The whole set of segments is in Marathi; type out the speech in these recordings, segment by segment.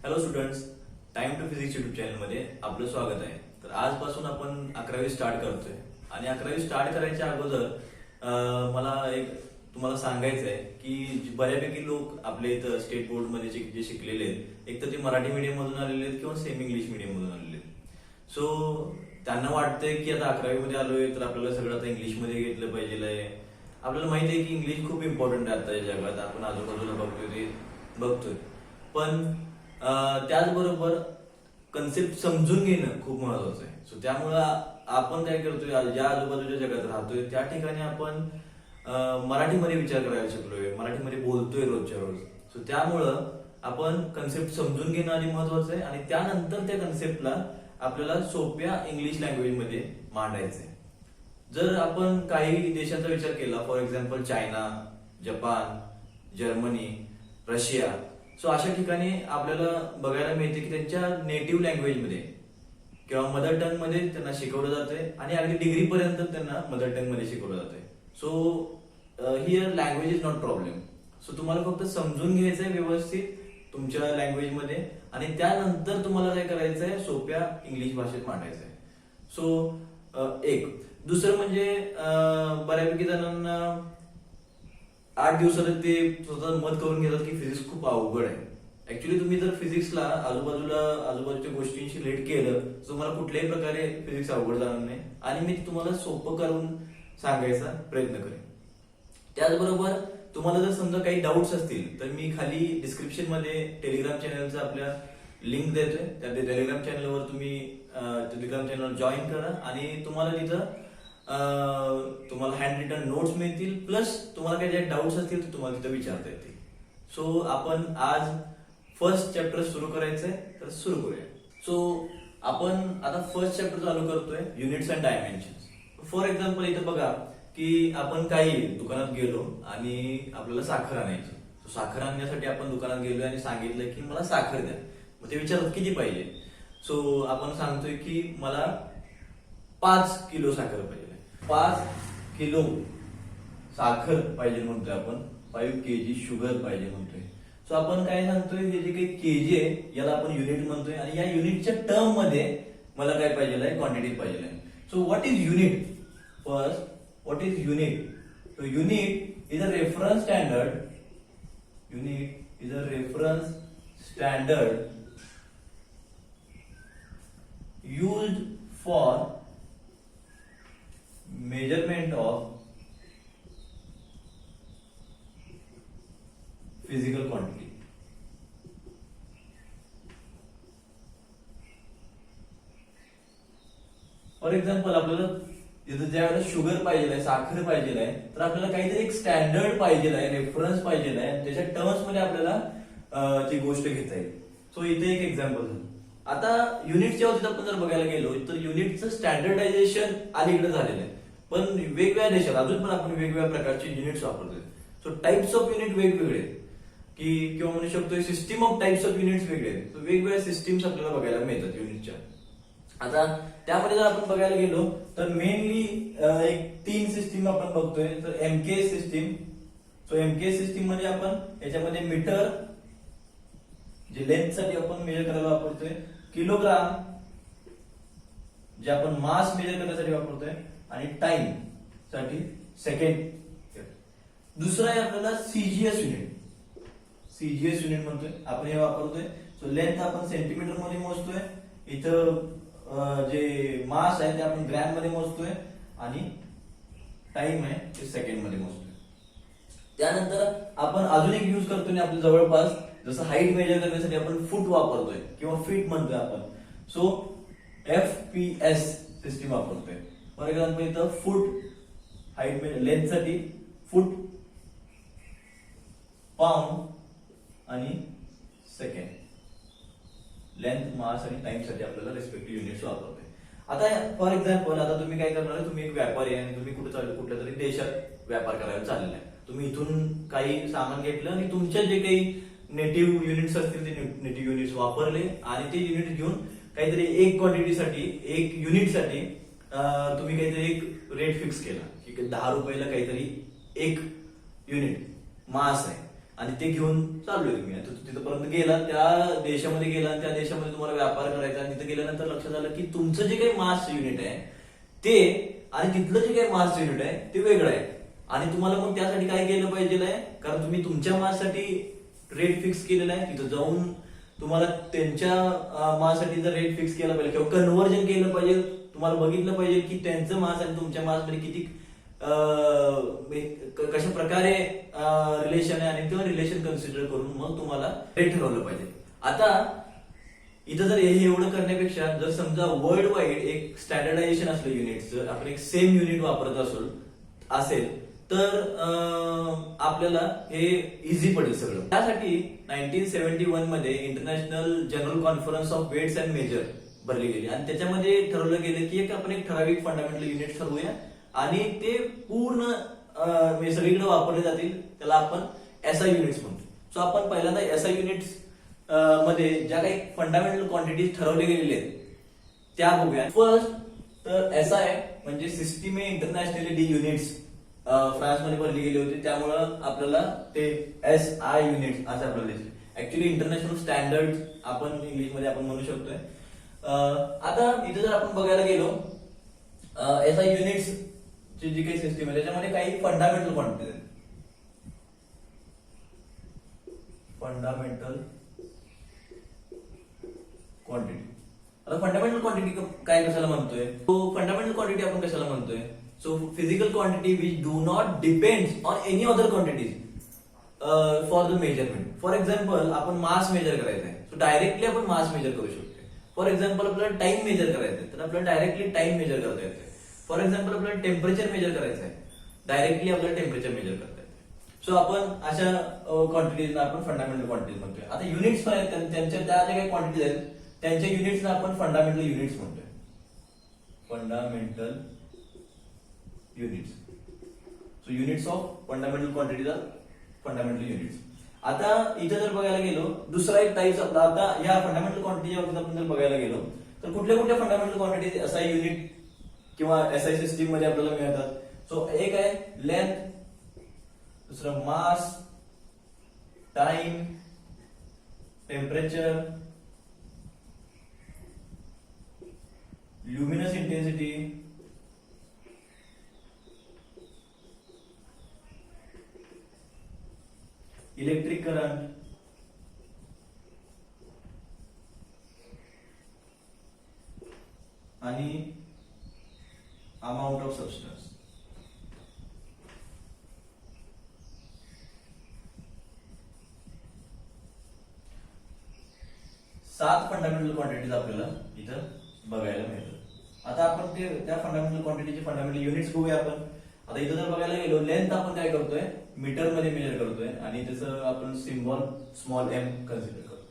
Hello students, time to physics YouTube चॅनलमध्ये आपलं स्वागत आहे. तर आजपासून आपण 11वी स्टार्ट करतोय आणि 11वी स्टार्ट करायच्या अगोदर मला एक तुम्हाला सांगायचं आहे की बऱ्यापैकी लोक आपल्या इथं स्टेट बोर्ड मध्ये जे शिकलेले आहेत, एक तर ते मराठी मीडियम मधून आलेले आहेत किंवा सेमी इंग्लिश मीडियम मधून आलेले आहेत. सो त्यांना वाटतंय की आता 11वी मध्ये आलोय तर आपल्याला सगळं आता इंग्लिशमध्ये घेतलं पाहिजे आहे. आपल्याला माहिती आहे की इंग्लिश खूप इम्पॉर्टंट आहे आता जगात. आपण आजूबाजूला बघतोय पण त्याचबरोबर कन्सेप्ट समजून घेणं खूप महत्वाचं आहे. सो त्यामुळं आपण काय करतोय, ज्या आजूबाजूच्या जगात राहतोय त्या ठिकाणी आपण मराठीमध्ये विचार करायला शिकलोय, मराठीमध्ये बोलतोय रोजच्या रोज. सो त्यामुळं आपण कन्सेप्ट समजून घेणं आधी महत्वाचं आहे आणि त्यानंतर त्या कन्सेप्टला आपल्याला सोप्या इंग्लिश लँग्वेजमध्ये मांडायचंय. जर आपण काही देशांचा विचार केला, for example China, Japan, Germany, Russia, so अशा ठिकाणी आपल्याला बघायला मिळते की त्यांच्या नेटिव्ह लँग्वेजमध्ये किंवा मदर टंग मध्ये त्यांना शिकवलं जातंय आणि अगदी डिग्री पर्यंत त्यांना मदर टंग मध्ये शिकवलं जातंय. So here language is not problem. So तुम्हाला फक्त समजून घ्यायचंय व्यवस्थित तुमच्या लँग्वेजमध्ये आणि त्यानंतर तुम्हाला काय करायचंय, सोप्या इंग्लिश भाषेत मांडायचंय. सो एक दुसरं म्हणजे बऱ्यापैकी जणांना 8 दिवसात ते स्वतः मत करून घेतात की फिजिक्स खूप अवघड आहे. ऍक्च्युली तुम्ही जर फिजिक्सला आजूबाजूच्या गोष्टींशी रिलेट केलं तर तुम्हाला कुठल्याही प्रकारे फिजिक्स अवघड जाणार नाही आणि मी तुम्हाला सोपं करून सांगायचा प्रयत्न करेन. त्याचबरोबर तुम्हाला जर समजा काही डाऊट्स असतील तर मी खाली डिस्क्रिप्शन मध्ये टेलिग्राम चॅनलचा आपल्या लिंक देतोय. त्या टेलिग्राम चॅनलवर तुम्ही टेलिग्राम चॅनल जॉईन करा आणि तुम्हाला तिथं तुम्हाला हँड रिटन नोट्स मिळतील, प्लस तुम्हाला काही जे डाऊट्स असतील ते तुम्हाला तिथं विचारता येतील. सो आपण आज फर्स्ट चॅप्टर सुरू करायचंय, तर सुरू करूया. सो आपण आता फर्स्ट चॅप्टर चालू करतोय, units and dimensions. For example इथं बघा की आपण काही दुकानात गेलो आणि आपल्याला साखर आणायची. साखर आणण्यासाठी आपण दुकानात गेलोय आणि सांगितलं की मला साखर द्या. मग ते विचारतात किती पाहिजे. सो आपण सांगतोय की मला 5 किलो साखर पाहिजे. 5 किलो साखर पाहिजे म्हणतोय आपण, 5 kg शुगर पाहिजे म्हणतोय. सो आपण काय सांगतोय, हे जे काही केजी आहे याला आपण युनिट म्हणतोय आणि या युनिटच्या टर्म मध्ये मला काय पाहिजे आहे, क्वांटिटी पाहिजे आहे. So what is unit? First, what is unit? So unit is a reference standard. Unit is a reference standard used for measurement of physical quantity. For example आपल्याला इथं ज्यावेळेला शुगर पाहिजे आहे, साखर पाहिजे आहे, तर आपल्याला काहीतरी एक स्टँडर्ड पाहिजे आहे, रेफरन्स पाहिजे आहे आणि त्याच्या टर्म्स मध्ये आपल्याला ती गोष्ट घेता येईल. सो इथे एक एक्झाम्पल झालं. आता युनिटच्या बाबतीत आपण जर बघायला गेलो तर युनिटचं स्टँडर्डायझेशन अलीकडे झालेलं आहे, पण वेगवेगळ्या देशात अजून पण आपण वेगवेगळ्या प्रकारचे युनिट्स वापरतोय. सो टाइप्स ऑफ युनिट वेगवेगळे की किंवा म्हणू शकतो system of types of units वेगळे आहेत. सो वेगवेगळ्या सिस्टीम्स आपल्याला बघायला मिळतात युनिटच्या. आता त्यामध्ये जर आपण बघायला गेलो तर मेनली एक 3 सिस्टीम आपण बघतोय. तर MK system. So MK system मध्ये आपण याच्यामध्ये मीटर जे लेंथ साठी आपण मेजर करायला वापरतोय, किलोग्राम जे आपण मास मेजर करण्यासाठी वापरतोय आणि टाइम साठी सेकंड. दुसरा आहे आपल्याला सीजीएस युनिट. सीजीएस युनिट म्हणतोय आपण, हे वापरतोय. सो लेंथ आपण सेंटीमीटर मध्ये मोजतोय, इथं जे मास आहे ते आपण ग्रॅम मध्ये मोजतोय आणि टाइम आहे ते सेकंड मध्ये मोजतोय. त्यानंतर आपण अजून एक यूज करतोय आपल्या जवळपास, जसं हाईट मेजर करण्यासाठी आपण फूट वापरतोय किंवा फीट म्हणतोय आपण. सो FPS सिस्टीम वापरतोय. फॉर एक्झाम्पल इथं फूट हाईट मेजर, लेंथ साठी फूट, पाऊंड आणि सेकंड. लेंथ, मास आणि टाइम साठी आपल्याला रेस्पेक्टिव्ह युनिट्स वापरतोय. आता फॉर एक्झाम्पल आता तुम्ही काय करणार आहे, तुम्ही एक व्यापारी आहे आणि तुम्ही कुठल्या तरी देशात व्यापार करायला चाललेला आहे. तुम्ही इथून काही सामान घेतलं आणि तुमच्या जे काही नेटिव्ह युनिट्स असतील ते नेटिव्ह युनिट्स वापरले आणि ते युनिट घेऊन काहीतरी एक क्वांटिटीसाठी, एक युनिटसाठी तुम्ही काहीतरी एक रेट फिक्स केला की 10 रुपयाला काहीतरी एक युनिट मास आहे. आणि ते घेऊन चाललोय तुम्ही. आता तिथपर्यंत गेला, त्या देशामध्ये गेला आणि त्या देशामध्ये तुम्हाला व्यापार करायचा आणि तिथे गेल्यानंतर लक्षात आलं की तुमचं जे काही मास युनिट आहे ते आणि तिथलं जे काही मास युनिट आहे ते वेगळं आहे. आणि तुम्हाला मग त्यासाठी काय केलं पाहिजे आहे, कारण तुम्ही तुमच्या माससाठी रेट फिक्स केलेला आहे, तिथं जाऊन तुम्हाला त्यांच्या माससाठी जर रेट फिक्स केला पाहिजे किंवा कन्व्हर्जन केलं पाहिजे. तुम्हाला बघितलं पाहिजे की त्यांचं मास आणि तुमच्या मासमध्ये किती कशा प्रकारे रिलेशन आहे आणि ते रिलेशन कन्सिडर करून मग तुम्हाला रेट ठरवलं पाहिजे. आता इथं जर हे एवढं करण्यापेक्षा जर समजा वर्ल्ड वाईड एक स्टँडर्डायझेशन असलं युनिटचं, आपण एक सेम युनिट वापरत असेल तर आपल्याला हे इझी पडेल सगळं. त्यासाठी 1971 मध्ये international general conference of weights and measure भरली गेली आणि त्याच्यामध्ये ठरवलं गेलं की आपण एक ठराविक फंडामेंटल युनिट ठरवूया आणि ते पूर्ण सगळीकडे वापरले जातील. त्याला आपण एसआय युनिट्स म्हणतो. सो आपण पहिल्यांदा एसआय युनिट्स मध्ये ज्या काही फंडामेंटल क्वांटिटीज ठरवले गेलेले आहेत त्या बघूया. फर्स्ट तर एसआय म्हणजे सिस्टीम इंटरनॅशनल डी युनिट्स फ्रान्समध्ये भरली गेली होती, त्यामुळं आपल्याला ते एसआय युनिट्स असं आपल्याला दिसले. ऍक्च्युली इंटरनॅशनल स्टँडर्ड आपण इंग्लिशमध्ये आपण म्हणू शकतोय. आता इथे जर आपण बघायला गेलो एसआय युनिट्स ची जी काही सिस्टीम आहे त्याच्यामध्ये काही फंडामेंटल क्वांटिटीज आहेत. Fundamental quantity. आता फंडामेंटल क्वांटिटी काय कशाला म्हणतोय, तो फंडामेंटल क्वांटिटी आपण कशाला म्हणतोय. So physical quantity which do not depend on any other quantities for the measurement. For example आपण मास मेजर करायचं आहे, सो डायरेक्टली आपण मास मेजर करू शकतो. फॉर एक्झाम्पल आपल्याला टाइम मेजर करायचं आहे तर आपल्याला डायरेक्टली टाइम मेजर करता येते. फॉर एक्झाम्पल आपल्याला टेम्परेचर मेजर करायचं आहे, डायरेक्टली आपल्याला टेम्परेचर मेजर करता येते. सो आपण अशा क्वांटिटीजना आपण फंडामेंटल क्वांटिटीज म्हणतोय. आता युनिट्स आहेत त्यांच्या त्या ज्या काही क्वांटिटीज आहेत त्यांच्या युनिट्सना आपण फंडामेंटल युनिट्स म्हणतोय. Fundamental units. So units of fundamental quantities are fundamental units. आता इथे जर बघायला गेलो दुसरा एक टाईप आपला, आता या फंडामेंटल क्वांटिटीच्या बाबतीत आपण जर बघायला गेलो तर कुठल्या कुठल्या फंडामेंटल क्वांटिटीज एसआय युनिट किंवा एसआय सिस्टीम मध्ये आपल्याला मिळतात. सो एक आहे लेंथ, दुसरं mass, time, temperature, luminous intensity, electric current, आणि अमाउंट ऑफ सबस्टन्स. सात फंडामेंटल क्वांटिटीज आपल्याला इथं बघायला मिळतात. आता आपण ते त्या फंडामेंटल क्वांटिटीचे फंडामेंटल युनिट्स बघूया आपण. आता इथं जर बघायला गेलो लेंथ आपण काय करतोय मीटर मध्ये मेजर करतोय आणि त्याचं आपण सिम्बॉल स्मॉल एम कन्सिडर करतोय.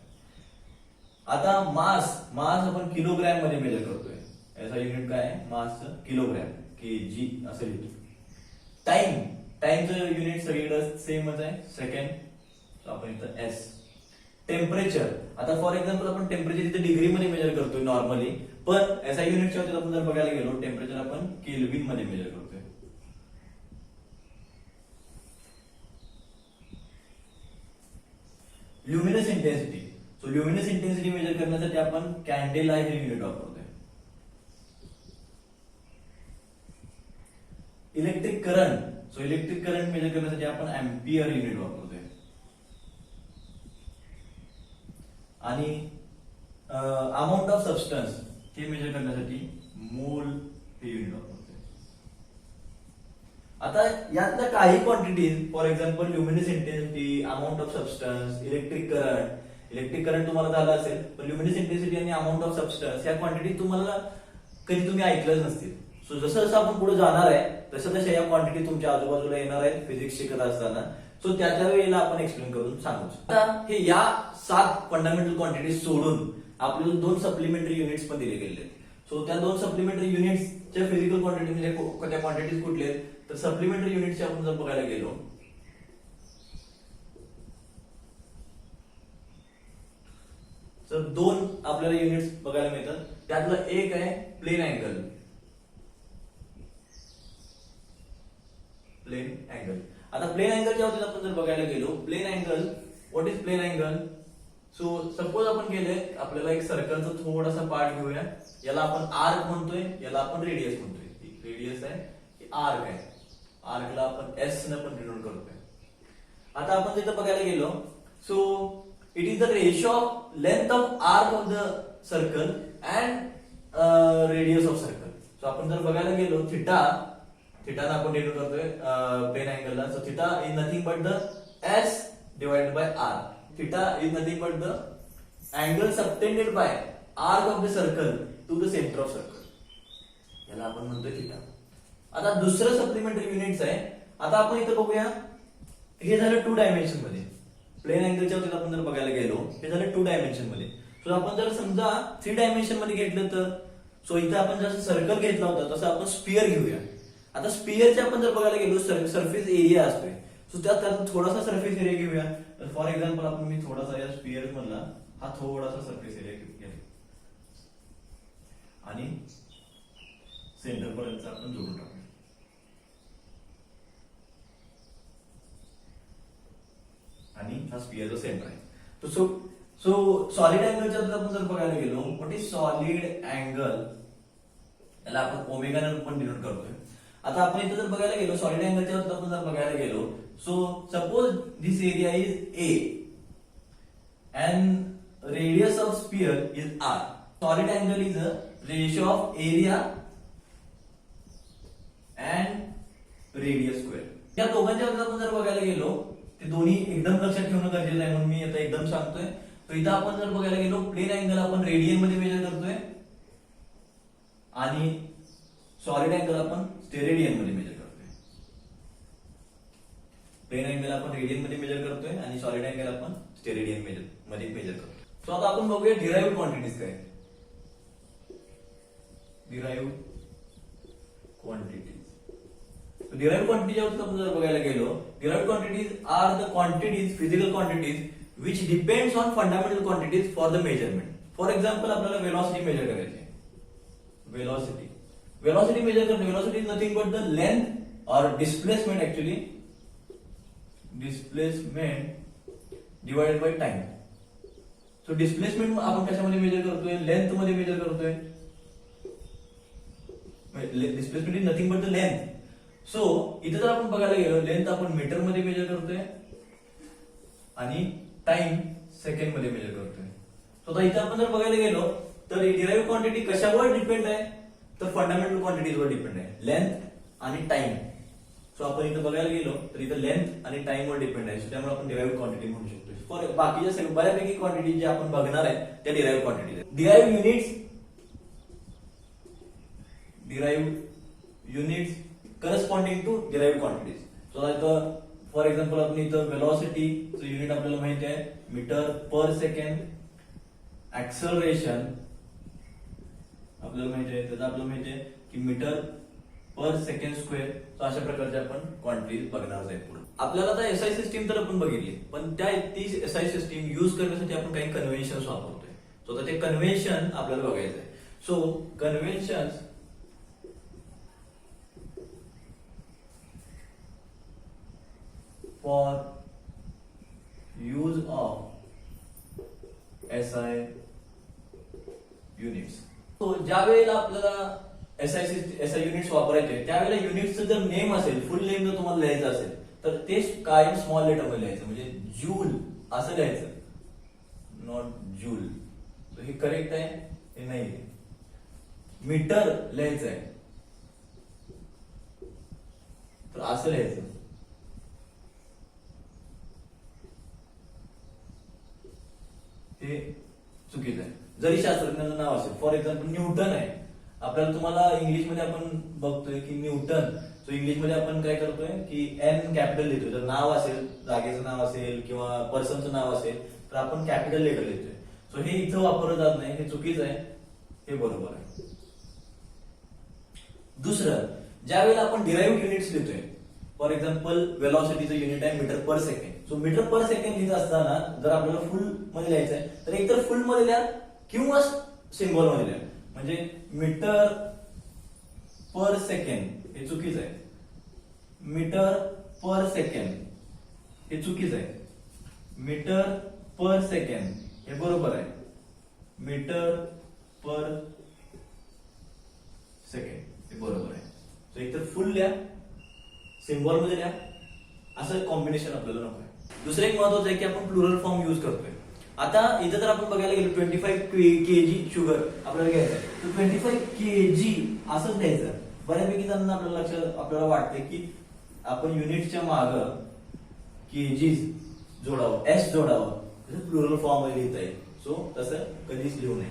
आता मास आपण किलोग्रॅम मध्ये मेजर करतोय. याचा युनिट काय आहे मासचं किलोग्रॅम, केजी असं लिहितो. टाइमचं युनिट सगळीकडे सेमच आहे सेकंड, सो आपण इथं एस. टेम्परेचर, आता फॉर एक्झाम्पल आपण टेम्परेचर इथे डिग्री मध्ये मेजर करतोय नॉर्मली, पण एसआय युनिटच्या बाबतीत आपण जर बघायला गेलो टेम्परेचर आपण केल्विन मध्ये मेजर करतोय. Luminous intensity. So luminous intensity measure करण्यासाठी आपण कॅन्डेला हे युनिट वापरतोय. Electric current. So electric current measure करण्यासाठी आपण एम्पियर युनिट वापरतोय. आणि अमाऊंट ऑफ सबस्टन्स हे मेजर करण्यासाठी मोल हे युनिट वापरतोय. आता यातल्या काही quantities for example luminous intensity, amount of substance, electric current तुम्हाला झालं असेल, पण ल्युमिनस इंटेन्सिटी आणि अमाऊंट ऑफ सबस्टन्स या क्वांटिटी तुम्हाला कधी तुम्ही ऐकलंच नसतील. सो जसं जसं आपण पुढे जाणार आहे तसं तशा या क्वांटिटी तुमच्या आजूबाजूला येणार आहेत फिजिक्स शिकत असताना. सो त्या वेळेला आपण एक्सप्लेन करून सांगू. आता हे या 7 फंडामेंटल क्वांटिटीज सोडून आपल्याला 2 सप्लिमेंटरी युनिट्स पण दिले गेले आहेत. सो त्या 2 सप्लिमेंटरी युनिट्सच्या फिजिकल क्वांटिटी म्हणजे त्या क्वांटिटीज कुठले आहेत तर सप्लिमेंटरी युनिट्सचे आपण जर बघायला गेलो तर 2 आपल्याला युनिट्स बघायला मिळतात. त्यातलं एक आहे प्लेन अँगल. आता प्लेन अँगलच्या बाबतीत आपण जर बघायला गेलो, plane angle, what is plane angle? So suppose आपण केले, आपल्याला एक सर्कलचा थोडासा पार्ट घेऊया, याला आपण आर्क म्हणतोय, याला आपण रेडियस म्हणतोय. रेडियस आहे, आर्क आहे, आर्कला आपण एस ने पण डिनोट करतोय. आता आपण तिथं बघायला गेलो, so it is the ratio of length of arc of the circle and radius of circle. So आपण जर बघायला गेलो, थिटाला आपण डिनोट करतोय प्लेन अँगलला. So theta is nothing but the S divided by R. Theta is nothing but the angle subtended by arc of the circle to the centre of circle, याला आपण म्हणतोय थिटा. आता दुसरं सप्लिमेंटरी युनिट्स आहे. आता आपण इथं बघूया, हे झालं 2 डायमेन्शन मध्ये. प्लेन अँगलच्या बाबतीत आपण जर बघायला गेलो, हे झालं 2 डायमेन्शन मध्ये. सो आपण जर समजा 3 डायमेन्शन मध्ये घेतलं तर, सो इथं आपण जसं सर्कल घेतला होता तसं आपण स्पियर घेऊया. आता स्पियरचे आपण जर बघायला गेलो, सरफेस एरिया असतोय, सो त्यात थोडासा सरफेस एरिया घेऊया. तर फॉर एक्झाम्पल आपण मी थोडासा या स्पियर मधला हा थोडासा सरफेस एरिया घेऊया आणि सेंटर पर्यंत आपण जोडून टाकूया. आणि हा स्पियरचा सेंटर आहे. तो सो सॉलिड अँगलच्या आपण जर बघायला गेलो, व्हॉट इज सॉलिड अँगल, याला आपण ओमेगा ने पण डिनोट करतोय. आता आपण इथे जर बघायला गेलो, सॉलिड अँगलच्या आपण जर बघायला गेलो, so suppose this area is A and radius of sphere is R. Solid angle is a ratio of area and radius square. या दोघांच्या बाबतीत आपण जर बघायला गेलो, ते दोन्ही एकदम लक्षात ठेवणं गरजेचं आहे, म्हणून मी आता एकदम सांगतोय. तर इथं आपण जर बघायला गेलो, प्लेन अँगल आपण रेडियन मध्ये मेजर करतोय आणि सॉलिड अँगल आपण स्टेरेडियन मध्ये मेजर करतोय. प्लेन अँगल आपण रेडियन मध्ये मेजर करतोय आणि सॉलिड अँगल आपण स्टेरेडियन मध्ये मेजर करतोय. सो आता आपण बघूया डिराइव्ड क्वांटिटीज काय. डिराइव्ड क्वांटिटीज, डिराइव्ड क्वांटिटी आपण जर बघायला गेलो, derived quantities are the quantities, physical quantities which depends on fundamental quantities for the measurement. For example आपल्याला वेलॉसिटी मेजर करायची आहे. वेलॉसिटी मेजर करणे, velocity is nothing but the length और displacement, actually displacement divided by time. So displacement आपण कशामध्ये मेजर करतोय? लेंथ मध्ये मेजर करतोय. Displacement is nothing but the length. So इथे जर आपण बघायला गेलो, लेंथ आपण मीटर मध्ये मेजर करतोय आणि टाइम सेकंड मध्ये मेजर करतोय. सो आता इथे आपण जर बघायला गेलो, तर डिराइव्ड क्वांटिटी कशावर डिपेंड आहे? तर फंडामेंटल क्वांटिटीजवर डिपेंड आहे, लेंथ आणि टाइम. सो आपण इथे बघायला गेलो तर इथे लेंथ आणि टाइम वर डिपेंड आहे. सो त्यामुळे आपण डिराइव्ड क्वांटिटी म्हणू शकतो. फॉर बाकीच्या सगळ्या बऱ्यापैकी क्वांटिटी जे आपण बघणार आहे त्या डिराइव्ड क्वांटिटी आहेत. Derived units corresponding to derived quantities. So आता फॉर एक्झाम्पल आपण इथं वेलॉसिटीचं युनिट आपल्याला माहिती आहे मीटर पर सेकंड. ऍक्सलरेशन आपल्याला माहिती आहे, त्याचं आपल्याला माहिती आहे की मीटर पर सेकंड स्क्वेअर. अशा प्रकारचे आपण क्वांटिटीज बघणार आहे पुढे. आपल्याला आता एसआय सिस्टीम तर आपण बघितली, पण ती एसआय सिस्टीम युज करण्यासाठी आपण काही कन्व्हेन्शन वापरतोय. सो आता ते कन्व्हेन्शन आपल्याला बघायचं आहे. So convention for use of SI units. तो ज्या वेळेला आपल्याला एसआय युनिट्स वापरायचे, त्यावेळेला युनिट्सचं जर नेम असेल, फुल नेम जर तुम्हाला लिहायचं असेल, तर ते कायम स्मॉल लेटर मध्ये लिहायचं, म्हणजे जूल असं लिहायचं, नॉट जूल. हे करेक्ट आहे, हे नाही. मीटर लिहायचं आहे तर असं लिहायचं. हे चुकीचं आहे. जरी शास्त्रज्ञाचं नाव असेल, फॉर एक्झाम्पल न्यूटन आहे, आपल्याला तुम्हाला इंग्लिशमध्ये आपण बघतोय की न्यूटन. सो इंग्लिशमध्ये आपण काय करतोय की एन कॅपिटल लिहितोय. जर नाव असेल, जागेचं नाव असेल किंवा पर्सनचं नाव असेल तर आपण कॅपिटल लेटर लिहितोय. सो हे इथं वापरलं जात नाही, हे चुकीचं आहे, हे बरोबर आहे. दुसरं, ज्या वेळेला आपण डिराइव्ड युनिट्स लिहितोय, फॉर एक्झाम्पल वेलॉसिटीचं युनिट आहे मीटर पर सेकंड. सो मीटर पर सेकंड लिहित असताना जर आपल्याला फुल मध्ये लिहायचं आहे तर एकतर फुल मध्ये लिहा किंवा सिम्बॉल मध्ये लिहा. म्हणजे मीटर पर सेकंड हे चुकीचं आहे. मीटर पर सेकंड हे चुकीचं आहे. मीटर पर सेकंड हे बरोबर आहे. मीटर पर सेकंड हे बरोबर आहे. सो एक तर फुल लिहा, सिम्बॉल मध्ये लिहा, असं कॉम्बिनेशन आपल्याला नको आहे. दुसरं एक महत्वाचं आहे की आपण प्लुरल फॉर्म यूज करतोय. आता इथं जर आपण बघायला गेलो 25 kg शुगर आपल्याला घ्यायचं आहे, तर 25 kg असंच घ्यायचं. बऱ्यापैकी जणांना आपल्याला वाटते की आपण युनिटच्या माग केजीज जोडावं, एस जोडावं, प्लुरल फॉर्म मध्ये लिहिता येईल. सो तसं कधीच लिहू नये.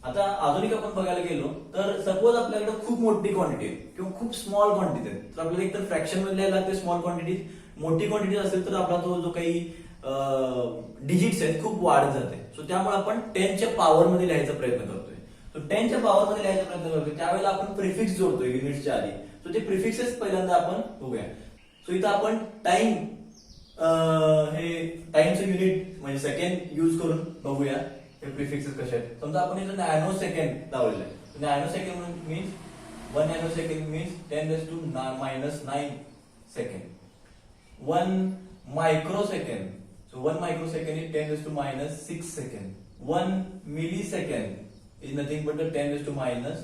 आता अजून आपण बघायला गेलो तर सपोज आपल्याकडे खूप मोठी क्वांटिटी आहे किंवा खूप स्मॉल क्वांटिटी आहे, तर आपल्याला एकतर फ्रॅक्शन मध्ये लिहायला लागते स्मॉल क्वांटिटी. मोठी क्वांटिटी असेल तर आपला तो जो काही डिजिट्स आहेत खूप वाढत जाते. सो त्यामुळे आपण 10च्या पॉवर मध्ये लिहायचा प्रयत्न करतोय. सो 10च्या पॉवर मध्ये लिहायचा प्रयत्न करतोय त्यावेळेला आपण प्रिफिक्स जोडतोय युनिटच्या आधी. सो ते प्रिफिक्सेस पहिल्यांदा आपण बघूया. सो इथं आपण टाइम हे टाइमचं युनिट म्हणजे सेकंड यूज करून बघूया हे प्रिफिक्सेस कसे आहेत. समजा आपण इथं नॅनो सेकंड लावलेलं आहे. Nano second means 1 nano second means 10⁻⁹ second. 1 microsecond, so 1 microsecond is 10⁻⁶ second. 1 millisecond is nothing but 10⁻³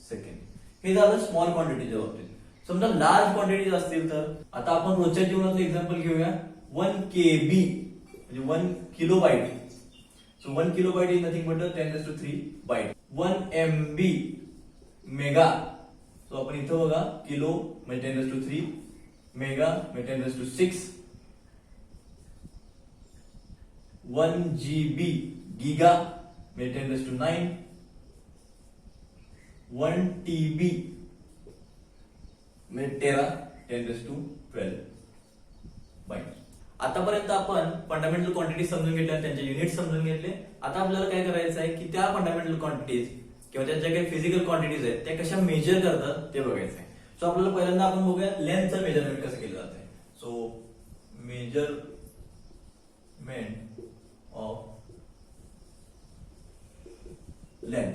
second. हे झालं स्मॉल क्वांटिटीच्या बाबतीत. समजा लार्ज क्वांटिटीज असतील तर आता आपण रोजच्या जीवनातलं एक्झाम्पल घेऊया. 1 KB म्हणजे 1 kilobyte. So 1 kilobyte is nothing but 10⁻³ byte. 1 MB mega. So आपण इथं बघा किलो म्हणजे 10⁻³, मेगा म्हणजे 10⁻⁶. 1 GB गिगा म्हणजे 10⁻⁹. 1 TB म्हणजे टेरा 10⁻12 बाईट. आतापर्यंत आपण फंडामेंटल क्वांटिटी समजून घेतल्या, त्यांचे युनिट समजून घेतले. आता आपल्याला काय करायचं आहे की त्या फंडामेंटल क्वांटिटीज किंवा त्या ज्या काही फिजिकल क्वांटिटीज आहेत त्या कशा मेजर करतात ते बघायचं आहे. सो आपल्याला पहिल्यांदा आपण बघूया लेंथचं मेजरमेंट कसं केलं जातं. So measurement of length.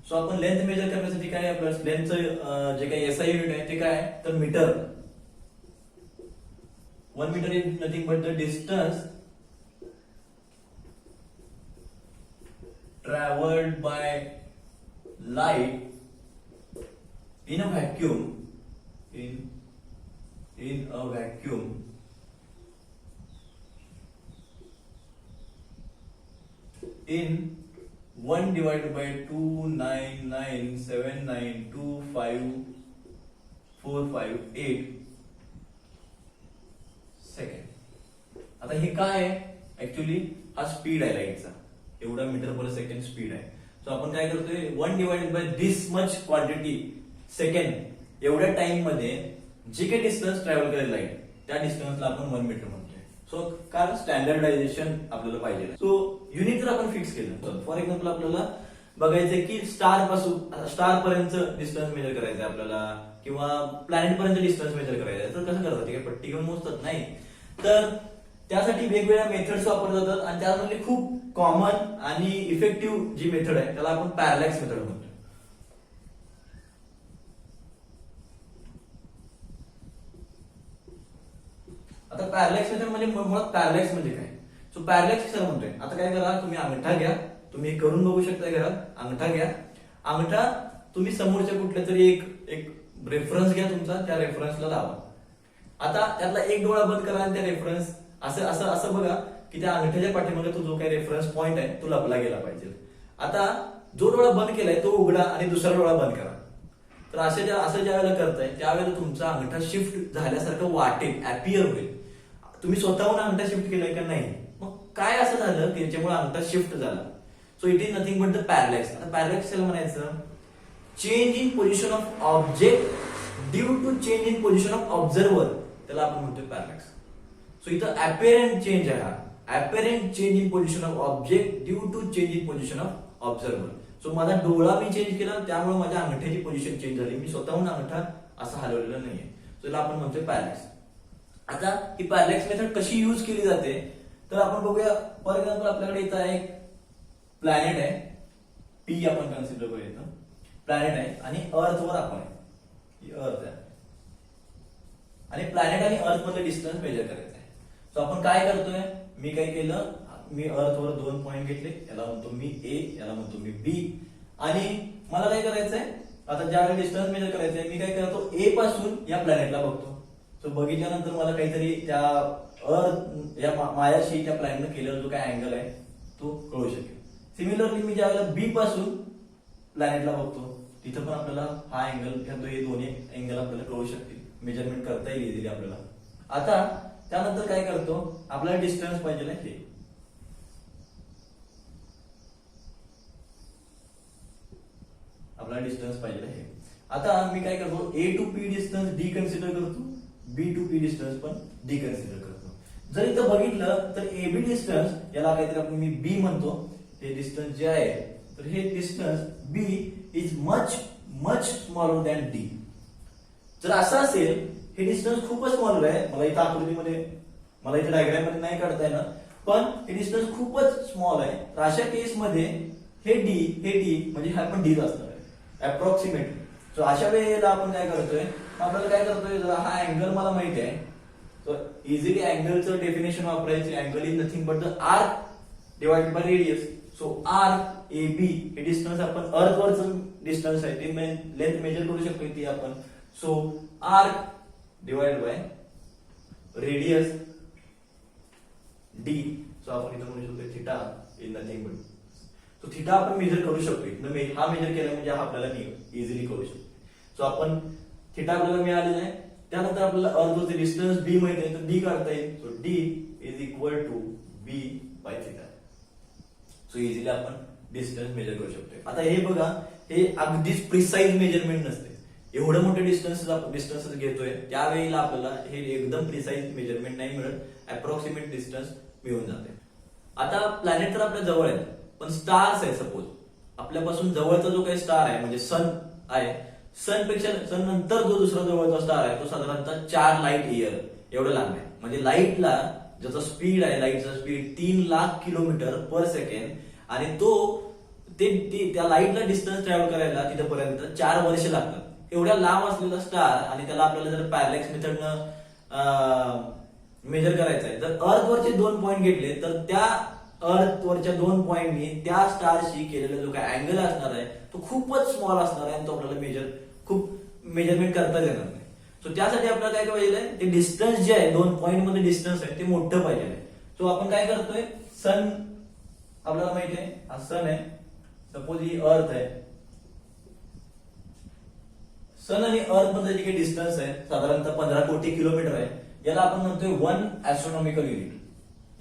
So आपण लेंथ मेजर करण्यासाठी काय आपलं लेंथचं जे काही SI युनिट आहे ते काय आहे तर metre. 1 metre is nothing but the distance travelled by light in a vacuum in a vacuum in 1 divided by 299792545 second. आता हे काय आहे ऍक्च्युली हा स्पीड आहे लाईटचा, एवढा मीटर पर सेकंड स्पीड आहे. सो आपण काय करतोय 1 divided by this much quantity second एवढ्या टाइम मध्ये जे काही डिस्टन्स ट्रॅव्हल करेल लाईट त्या डिस्टन्सला आपण 1 मीटर म्हणतोय. सो कारण स्टँडर्डायझेशन आपल्याला पाहिजे. सो युनिट जर आपण फिक्स केलं, फॉर एक्झाम्पल आपल्याला बघायचंय की स्टार पर्यंत डिस्टन्स मेजर करायचंय आपल्याला किंवा प्लॅनेट पर्यंत डिस्टन्स मेजर करायचंय, तर कसं करतात ते पट्टी घेऊन मोजतात नाही. तर त्यासाठी वेगवेगळ्या मेथड्स वापरले जातात आणि त्यामध्ये खूप कॉमन आणि इफेक्टिव्ह जी मेथड आहे त्याला आपण पॅरलॅक्स मेथड म्हणतो. आता पॅरलॅक्स मेथड म्हणजे मुळात पॅरलॅक्स म्हणजे काय. सो पॅरलॅक्स कशाला म्हणतोय. आता काय करा, तुम्ही अंगठा घ्या, तुम्ही करून बघू शकता घरात. अंगठा घ्या, अंगठा तुम्ही समोरच्या कुठल्या तरी एक रेफरन्स घ्या तुमचा, त्या रेफरन्सला लावा. आता त्यातला एक डोळा बंद करा आणि त्या रेफरन्स असं असं असं बघा की त्या अंगठ्याच्या पाठीमागे तो जो काही रेफरन्स पॉइंट आहे तो लपला गेला पाहिजे. आता जो डोळा बंद केलाय तो उघडा आणि दुसरा डोळा बंद करा. तर असं ज्या वेळेला करताय त्यावेळेला तुमचा अंगठा शिफ्ट झाल्यासारखं वाटेल, अपियर होईल. तुम्ही स्वतःहून अंगठा शिफ्ट केलाय का नाही, मग काय असं झालं त्याच्यामुळे अंगठा शिफ्ट झाला. So it is nothing but the parallax. आता पॅरलॅक्स म्हणायचं change in position of object due to change in position of observer, त्याला आपण म्हणतोय पॅरलॅक्स. सो इथं अपेरंट चेंज आहे हा, apparent change in position of object due to change in position of observer. So माझा डोळा मी चेंज केला त्यामुळे माझ्या अंगठ्याची पोझिशन चेंज झाली, मी स्वतःहून अंगठा असा हलवलेला नाहीये. सो त्याला आपण म्हणतोय पॅरलॅक्स. आता ही पॅरलॅक्स मेथड कशी यूज केली जाते तर आपण बघूया. फॉर एक्झाम्पल आपल्याकडे इथं एक प्लॅनेट आहे, पी आपण कन्सिडर करूया. इथं प्लॅनेट आहे आणि अर्थवर आपण आहे, ही अर्थ आहे. आणि प्लॅनेट आणि अर्थ मधलं डिस्टन्स मेजर करायचं आहे. सो आपण काय करतोय, मी काय केलं, मी अर्थवर 2 पॉईंट घेतले, याला म्हणतो मी ए, याला म्हणतो मी बी. आणि मला काय करायचंय, आता ज्यावेळी डिस्टन्स मेजर करायचंय, मी काय करतो, ए पासून या प्लॅनेटला बघतो. सो बघितल्यानंतर मला काहीतरी त्या अर्थ या माझ्याशी त्या प्लॅनेटनं केलेला जो काय अँगल आहे तो कळू शकेल. सिमिलरली मी ज्यावेळेला बी पासून प्लॅनेटला बघतो, तिथं पण आपल्याला हा अँगल, हे दोन्ही अँगल आपल्याला कळू शकतील, मेजरमेंट करता येईल इझिली आपल्याला. आता त्यानंतर काय करतो, आपल्याला डिस्टन्स पाहिजे हे. आपल्याला डिस्टन्स पाहिजे हे. आता मी काय करतो, A to P distance D consider करतो, बी टू पी डिस्टन्स पण डी कन्सिडर करतो. जर इथं बघितलं तर ए बी डिस्टन्स, याला काहीतरी आपण मी बी म्हणतो, हे डिस्टन्स जे आहे, तर हे distance B is much much smaller than D. जर असं असेल, हे डिस्टन्स खूपच स्मॉलर आहे, मला इथं आकृतीमध्ये, मला इथे डायग्राम मध्ये नाही काढता येणार, पण हे डिस्टन्स खूपच स्मॉल आहे. तर अशा केसमध्ये हे डी म्हणजे हा पण डी असणार आहे, अप्रॉक्सिमेट. सो अशा वेळेला आपण काय करतोय, आपल्याला काय करतोय, जर हा अँगल मला माहिती आहे, तर इझिली अँगलचं डेफिनेशन वापरायचे. Angle is nothing but the arc divided by radius. So arc A B हे डिस्टन्स आपण अर्थवरचं डिस्टन्स आहे, ते लेंथ मेजर करू शकतो ती आपण. So arc divide by radius D. So आपण इथं म्हणू शकतो थिटा इज नथिंग बट, तो थिटा आपण मेजर करू शकतो. हा मेजर केला म्हणजे हा आपल्याला इझिली करू शकतो. सो आपण थिटा आपल्याला मिळालेला आहे. त्यानंतर आपल्याला अर्थवरचे डिस्टन्स बी माहिती आहे, तर डी काढता येईल. So D is equal to B by theta. So easily आपण डिस्टन्स मेजर करू शकतो. आता हे बघा, हे अगदीच प्रिसाइज मेजरमेंट नसते. एवढं मोठे डिस्टन्स घेतोय त्यावेळेला आपल्याला हे एकदम प्रिसाइज मेजरमेंट नाही मिळत, अप्रॉक्सिमेट डिस्टन्स मिळून जाते. आता प्लॅनेट तर आपल्या जवळ आहे, पण स्टार्स आहे. सपोज आपल्यापासून जवळचा जो काही स्टार आहे म्हणजे सन आहे, सन नंतर जो दुसरा जवळचा स्टार आहे तो साधारणतः 4 लाईट इयर एवढं लांब आहे. म्हणजे लाईटला ज्याचा स्पीड आहे, लाईटचा स्पीड 3 लाख किलोमीटर पर सेकंड, आणि तो त्या लाईटला डिस्टन्स ट्रॅव्हल करायला तिथपर्यंत 4 वर्ष लागतात. एवढ्या लांब असलेला स्टार, आणि त्याला आपल्याला जर पॅरलॅक्स मेथडनं मेजर करायचं आहे, तर अर्थवरचे 2 पॉईंट घेतले, तर त्या अर्थवरच्या 2 पॉईंटनी त्या स्टारशी केलेला जो काय अँगल असणार आहे तो खूपच स्मॉल असणार आहे, आणि तो आपल्याला मेजरमेंट करताच येणार नाही. सो त्यासाठी आपल्याला काय पाहिजे, ते डिस्टन्स जे आहे 2 पॉईंट मध्ये डिस्टन्स आहे ते मोठं पाहिजे. सो आपण काय करतोय, सन आपल्याला माहिती आहे, हा सन आहे, सपोज ही अर्थ आहे. सन आणि अर्थ मध्ये जे काही डिस्टन्स आहे साधारणतः 15 कोटी किलोमीटर आहे. याला आपण म्हणतोय 1 ऍस्ट्रॉनॉमिकल युनिट.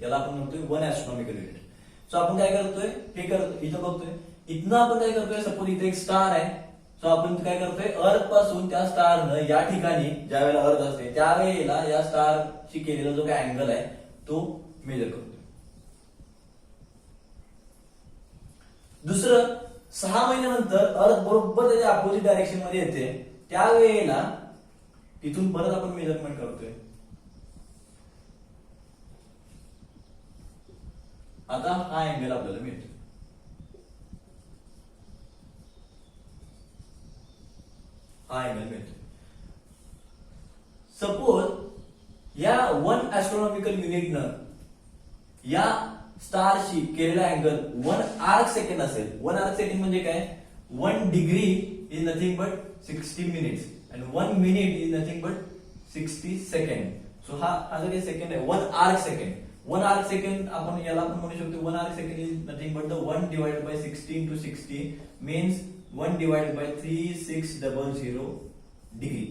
याला आपण म्हणतोय 1 ऍस्ट्रॉनॉमिकल युनिट. सो आपण काय करतोय, हे इथं बघतोय, इथनं आपण काय करतोय, सपोज इथे एक स्टार आहे. सो आपण काय करतोय, अर्थ पासून त्या स्टारनं या ठिकाणी ज्या वेळेला अर्थ असते त्यावेळेला या स्टारशी केलेला जो काय अँगल आहे तो मेजर करतोय. दुसरं, 6 महिन्यानंतर अर्थ बरोबर त्याच्या अपोजिट डायरेक्शन मध्ये येते, त्यावेळेला तिथून परत आपण मेजरमेंट करतोय. आता हा अँगल आपल्याला मिळतो. हा अँगल मिळतो. सपोज या 1 ऍस्ट्रॉनॉमिकल युनिटनं या स्टारशी केलेला अँगल 1 आर्क सेकंड असेल. 1 आर्क सेकंड म्हणजे काय, 1 degree is nothing but 60 minutes, आणि 1 minute is nothing but 60 second. So हा जो काही सेकंड आहे 1 आर्क सेकंड. 1 आर्क सेकंड आपण याला आपण म्हणू शकतो 1 arc second is nothing but the 1 divided by 60 into 60 means 1 divided by 3600 degree.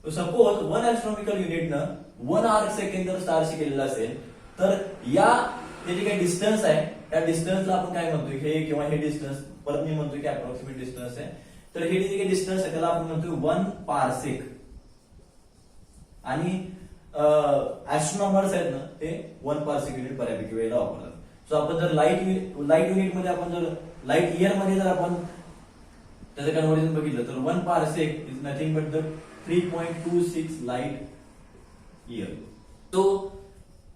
Suppose 1 ऍस्ट्रॉनॉमिकल युनिटनं 1 arc second जर स्टारशी केलेला असेल, तर या हे जे काही डिस्टन्स आहे त्या डिस्टन्सला आपण काय म्हणतोय, हे किंवा हे डिस्टन्स परत मी म्हणतोय की अप्रॉक्सिमेट डिस्टन्स आहे. तर हे जे काही डिस्टन्स आहे त्याला आपण म्हणतोय 1 पारसेक. आणि ऍस्ट्रॉनॉमर्स आहेत ना ते 1 पारसेक युनिट बऱ्यापैकी वेळेला वापरतात. सो आपण जर लाईट युनिट मध्ये आपण जर लाईट इयर मध्ये जर आपण त्याचं कन्व्हर्जन बघितलं तर 1 parsec is nothing but the 3.26 light year. तो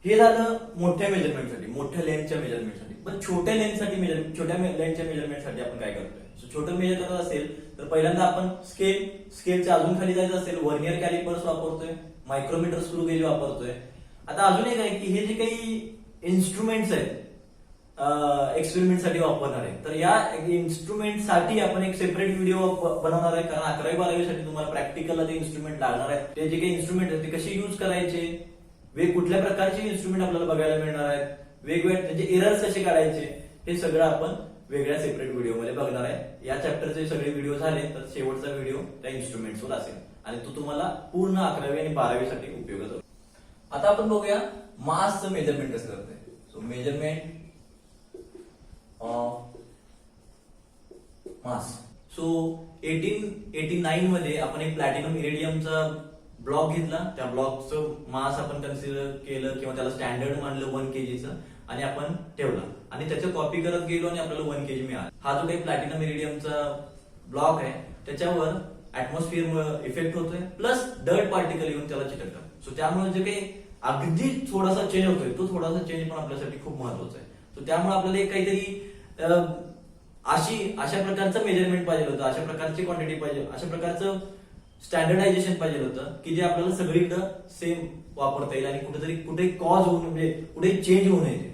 हे झालं मोठ्या मेजरमेंटसाठी, मोठ्या लेन्थच्या मेजरमेंटसाठी. पण छोट्या लेन्थच्या मेजरमेंटसाठी आपण काय करतोय, छोटं मेजर करत असेल तर पहिल्यांदा आपण स्केलच्या अजून खाली जायचं असेल वर्नियर कॅलिपर्स वापरतोय, मायक्रोमीटर स्क्रू गेज वापरतोय. आता अजून एक आहे की हे जे काही इन्स्ट्रुमेंट्स आहेत एक्सपेरिमेंट साठी वापरणार आहे, तर या इन्स्ट्रुमेंट साठी आपण एक सेपरेट व्हिडिओ बनवणार आहे. कारण 11वी-12वी साठी तुम्हाला प्रॅक्टिकलला ते इन्स्ट्रुमेंट लागणार आहे. ते जे काही इन्स्ट्रुमेंट आहेत ते कसे युज करायचे, कुठल्या प्रकारचे इन्स्ट्रुमेंट आपल्याला बघायला मिळणार आहेत, वेगवेगळे म्हणजे एरर्स कसे काढायचे, हे सगळं आपण वेगळ्या सेपरेट व्हिडिओ मध्ये बघणार आहे. या चॅप्टरचे सगळे व्हिडिओ झाले तर शेवटचा व्हिडिओ त्या इन्स्ट्रुमेंट्सवर असेल आणि तो तुम्हाला पूर्ण 11वी आणि 12वी साठी उपयोगात होईल. आता आपण बघूया मासचं मेजरमेंट कसं करतोय. So measurement of mass. So 1889 मध्ये आपण एक प्लॅटिनम इरिडियमचा ब्लॉक घेतला. त्या ब्लॉकचं मास आपण कन्सिडर केलं किंवा त्याला स्टँडर्ड मानलं 1 kg आणि आपण ठेवला आणि त्याचं कॉपी करत गेलो आणि आपल्याला 1 kg मिळाला. हा जो काही प्लॅटिनम इरिडियमचा ब्लॉक आहे त्याच्यावर ऍटमॉस्फिअर इफेक्ट होतोय प्लस डर्ट पार्टिकल येऊन त्याला चिटकतात. सो त्यामुळे जे काही अगदी थोडासा चेंज होतोय तो थोडासा चेंज पण आपल्यासाठी खूप महत्वाचा आहे. सो त्यामुळे आपल्याला एक काहीतरी अशा प्रकारचं मेजरमेंट पाहिजे होतं, अशा प्रकारची क्वांटिटी पाहिजे, अशा प्रकारचं स्टँडर्डायझेशन पाहिजे होतं की जे आपल्याला सगळीकडे सेम वापरता येईल आणि कुठे कॉज होऊन म्हणजे कुठे चेंज होऊ नये.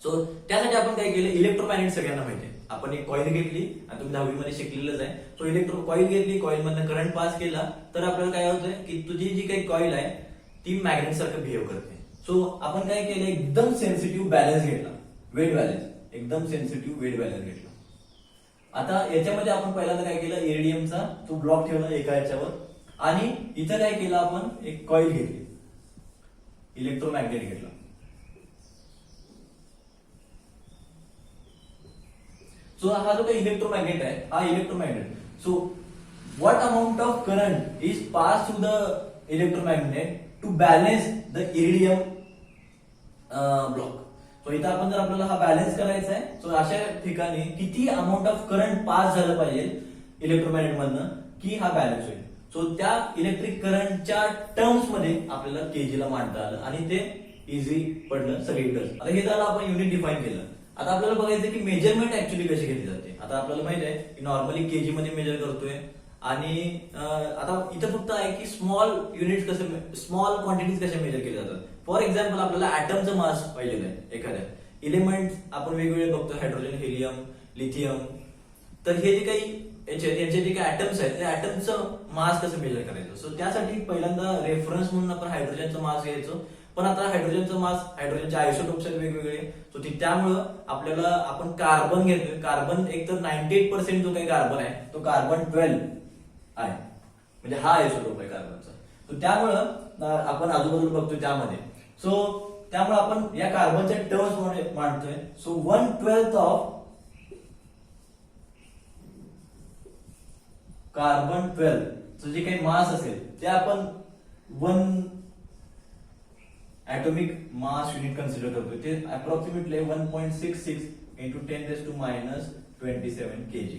सो त्यासाठी आपण काय केलं, इलेक्ट्रोमॅग्नेट सगळ्यांना माहिती आहे. आपण एक कॉईल घेतली आणि तुम्ही 10वी मध्ये शिकलेलंच आहे. सो इलेक्ट्रो कॉईल घेतली, कॉईल मधनं करंट पास केला तर आपल्याला काय होतंय की तुझी जी काही कॉईल आहे ती मॅग्नेट सारखं बिहेव करते. सो आपण काय केलं, एकदम सेन्सिटिव्ह बॅलन्स घेतला, वेट बॅलन्स, एकदम सेन्सिटिव्ह वेट बॅलन्स घेतला. आता याच्यामध्ये आपण पहिल्यांदा काय केलं, इरिडियमचा तो ब्लॉक ठेवला एका याच्यावर आणि इथं काय केलं, आपण एक कॉईल घेतली, इलेक्ट्रोमॅग्नेट घेतला. सो हा जो काही इलेक्ट्रोमॅग्नेट आहे हा electromagnet. So what amount of current is pass through the electromagnet to balance the iridium block. So इथं आपण जर आपल्याला हा बॅलन्स करायचा आहे, सो अशा ठिकाणी किती अमाऊंट ऑफ करंट पास झालं पाहिजे इलेक्ट्रोमॅग्नेट मधनं की हा बॅलन्स होईल. सो त्या इलेक्ट्रिक करंटच्या टर्म्स मध्ये आपल्याला केजीला मांडता आलं आणि ते इझी पडलं सगळीकडे. आता हे झालं, आपण युनिट डिफाईन केलं. आता आपल्याला बघायचं की मेजरमेंट ऍक्च्युअली कशी घेतली जाते. आता आपल्याला माहित आहे की नॉर्मली केजी मध्ये मेजर करतोय आणि आता इथं फक्त आहे की स्मॉल युनिट कसं, स्मॉल क्वांटिटीज कशा मेजर केल्या जातात. फॉर एक्झाम्पल आपल्याला ऍटमचं मास पाहिजे आहे एखाद्या एलिमेंट, आपण वेगवेगळे बघतो, हायड्रोजन, हेलियम, लिथियम. तर हे जे काही यांचे जे काही ऍटम्स आहेत त्या ऍटमचं मास कसं मेजर करायचं. सो त्यासाठी पहिल्यांदा रेफरन्स म्हणून आपण हायड्रोजनचं मास घ्यायचो. पण आता हायड्रोजनचं मास, हायड्रोजनचे आयसोटोप्स आहेत वेगवेगळे. सो त्यामुळं आपल्याला आपण कार्बन घेतोय. कार्बन एक तर 98% जो काही कार्बन आहे तो कार्बन 12 आहे, म्हणजे हा आयसोटोप आहे कार्बनचा. सो त्यामुळं आपण आजूबाजूला बघतोय त्यामध्ये. सो त्यामुळे आपण या कार्बनच्या टर्म्स मध्ये मांडतोय. सो 1/12 ऑफ कार्बन 12 चं जे काही मास असेल ते आपण 1 ऍटॉमिक मास युनिट कन्सिडर करतोय. ते अप्रॉक्सिमेटली 1.66 इंटू 10⁻27 kg.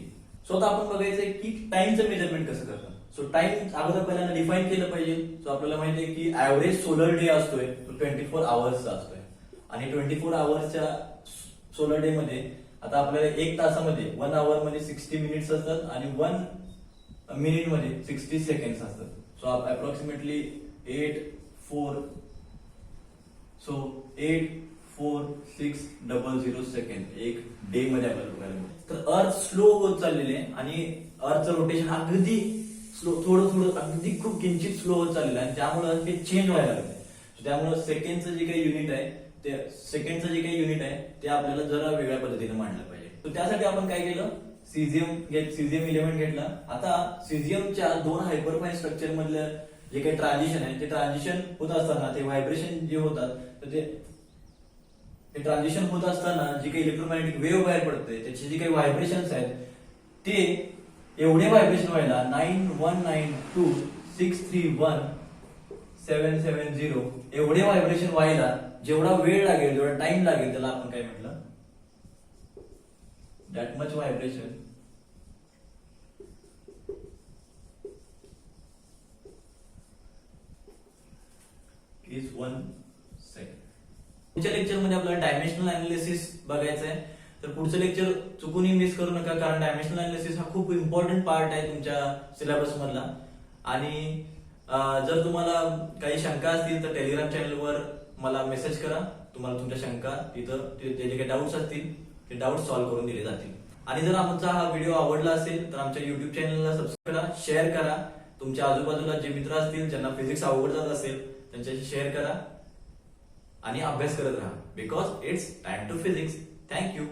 सो आता आपण बघायचंय की टाइमचं मेजरमेंट कसं करतात. सो टाइम अगोदर पहिल्यांदा डिफाईन केलं पाहिजे. सो आपल्याला माहिती आहे की ऍव्हरेज सोलर डे असतोय तो 24 आवर्सचा असतोय आणि 24 आवर्सच्या सोलर डे मध्ये आता आपल्याला 1 तासामध्ये 1 आवर मध्ये 60 मिनिट्स असतात आणि 1 मिनिट मध्ये 60 सेकंड्स असतात. सो अप्रॉक्सिमेटली 84600 सेकंड एक डे मध्ये आपल्याला बघायला मिळतं. तर अर्थ स्लो होत चाललेले आहे आणि अर्थचं रोटेशन अगदी स्लो, थोडं अगदी खूप किंचित स्लो होत चाललेलं आहे आणि त्यामुळे ते चेंज व्हायला लागले. त्यामुळे सेकंडचं जे काही युनिट आहे ते आपल्याला जरा वेगळ्या पद्धतीने मांडलं पाहिजे. तर त्यासाठी आपण काय केलं, सीझियम इलेमेंट घेतला. आता सीझियमच्या 2 हायपरफाईन स्ट्रक्चर मधलं जे काही ट्रान्झिशन आहे ते ट्रान्झिशन होत असताना ते व्हायब्रेशन जे होतात तर ते ट्रान्झिशन होत असताना जी काही इलेक्ट्रोमॅग्नेटिक वेव्ह बाहेर पडते त्याचे जे काही व्हायब्रेशन्स आहेत ते एवढे व्हायब्रेशन व्हायला 9192631770 एवढे व्हायब्रेशन व्हायला जेवढा वेळ लागेल, जेवढा टाइम लागेल, त्याला आपण काय म्हटलं, that much vibration is 1 second. पुढच्या लेक्चर मध्ये आपल्याला डायमेन्शनल अनालिसिस बघायचं आहे. तर पुढचं लेक्चर चुकूनही मिस करू नका, कारण डायमेन्शनल अनालिसिस हा खूप इम्पॉर्टंट पार्ट आहे तुमच्या सिलेबस मधला. आणि जर तुम्हाला काही शंका असतील तर टेलिग्राम चॅनलवर मला मेसेज करा. तुम्हाला तुमच्या शंका तिथं जे काही डाऊट्स असतील ते डाऊट सॉल्व्ह करून दिले जातील. आणि जर आमचा हा व्हिडिओ आवडला असेल तर आमच्या युट्यूब चॅनलला सबस्क्राईब करा, शेअर करा. तुमच्या आजूबाजूला जे मित्र असतील ज्यांना फिजिक्स अवघड जात असेल त्यांच्याशी शेअर करा आणि अभ्यास करत राहा. Because it's time to physics. Thank you.